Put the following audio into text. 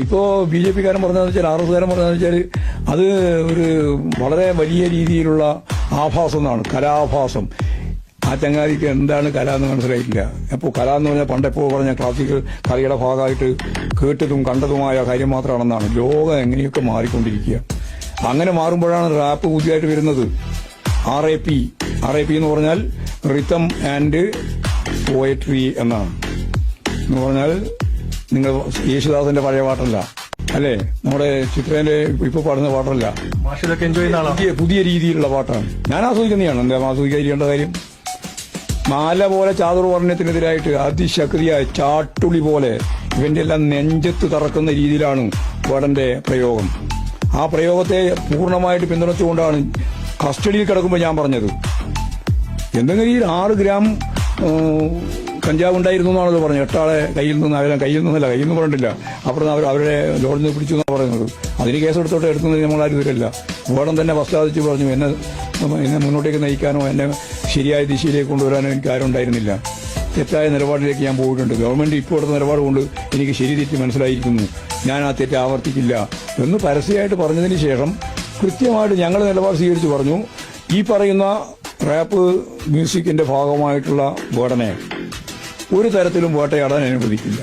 ഇപ്പോ BJP കാരൻ പറഞ്ഞതെന്ന് വെച്ചാൽ RS കാരൻ പറഞ്ഞതെന്ന് വെച്ചാൽ അത് ഒരു വളരെ വലിയ രീതിയിലുള്ള ആഭാസം എന്നാണ്, കലാഭാസം. ആ ചങ്ങാതിക്ക് എന്താണ് കല എന്ന് മനസ്സിലായിട്ടില്ല. അപ്പോൾ കല എന്ന് പറഞ്ഞാൽ പണ്ടെപ്പോ പറഞ്ഞ ക്ലാസിക്കൽ കലയുടെ ഭാഗമായിട്ട് കേട്ടതും കണ്ടതുമായ കാര്യം മാത്രമാണെന്നാണ്. ലോകം എങ്ങനെയൊക്കെ മാറിക്കൊണ്ടിരിക്കുക. അങ്ങനെ മാറുമ്പോഴാണ് റാപ്പ് പുതിയതായിട്ട് വരുന്നത്. RAP എന്ന് പറഞ്ഞാൽ റിതം ആൻഡ് പോയട്രി എന്നാണ്. എന്ന് പറഞ്ഞാൽ നിങ്ങൾ യേശുദാസിന്റെ പഴയ പാട്ടല്ല, അല്ലേ? നമ്മുടെ ചിത്രേന്റെ ഇപ്പൊ പാടുന്ന പാട്ടല്ല, പുതിയ രീതിയിലുള്ള പാട്ടാണ്. ഞാൻ ആസ്വദിക്കുന്നതാണ്. എന്താ ആസ്വദിക്കാതിരിക്കേണ്ട കാര്യം? മാല പോലെ ചാതുർവർണ്ണത്തിനെതിരായിട്ട് അതിശക്തിയായ ചാട്ടുളി പോലെ ഇവന്റെ എല്ലാം നെഞ്ചത്ത് തറക്കുന്ന രീതിയിലാണ് വേടന്റെ പ്രയോഗം. ആ പ്രയോഗത്തെ പൂർണ്ണമായിട്ട് പിന്തുണച്ചുകൊണ്ടാണ് കസ്റ്റഡിയിൽ കിടക്കുമ്പോൾ ഞാൻ പറഞ്ഞത്. എന്തെങ്കിലും ഈ 6 ഗ്രാം കഞ്ചാവ് ഉണ്ടായിരുന്നു എന്നാണല്ലോ പറഞ്ഞത്. 8 ആളെ കയ്യിൽ നിന്ന് പറഞ്ഞിട്ടില്ല. അപ്പുറം അവരുടെ ലോറിൽ നിന്ന് പിടിച്ചു എന്നാണ് പറയുന്നത്. അതിന് കേസെടുത്തോട്ട് എടുക്കുന്നത് നമ്മളാരും വരില്ല. വേടം തന്നെ പശ്ചാത്തലിച്ച് പറഞ്ഞു, എന്നെ മുന്നോട്ടേക്ക് നയിക്കാനോ എന്നെ ശരിയായ ദിശയിലേക്ക് കൊണ്ടുവരാനോ എനിക്ക് ആരും ഉണ്ടായിരുന്നില്ല. തെറ്റായ നിലപാടിലേക്ക് ഞാൻ പോയിട്ടുണ്ട്. ഗവൺമെന്റ് ഇപ്പോൾ എടുത്ത നിലപാട് കൊണ്ട് എനിക്ക് ശരി തെറ്റ് മനസ്സിലായിരിക്കുന്നു. ഞാൻ ആ തെറ്റ് ആവർത്തിക്കില്ല എന്ന് പരസ്യമായിട്ട് പറഞ്ഞതിന് ശേഷം കൃത്യമായിട്ട് ഞങ്ങൾ നിലപാട് സ്വീകരിച്ച് പറഞ്ഞു, ഈ പറയുന്ന റാപ്പ് മ്യൂസിക്കിന്റെ ഭാഗമായിട്ടുള്ള വേടനെ ഒരു തരത്തിലും വേട്ടയാടാൻ അനുവദിക്കില്ല.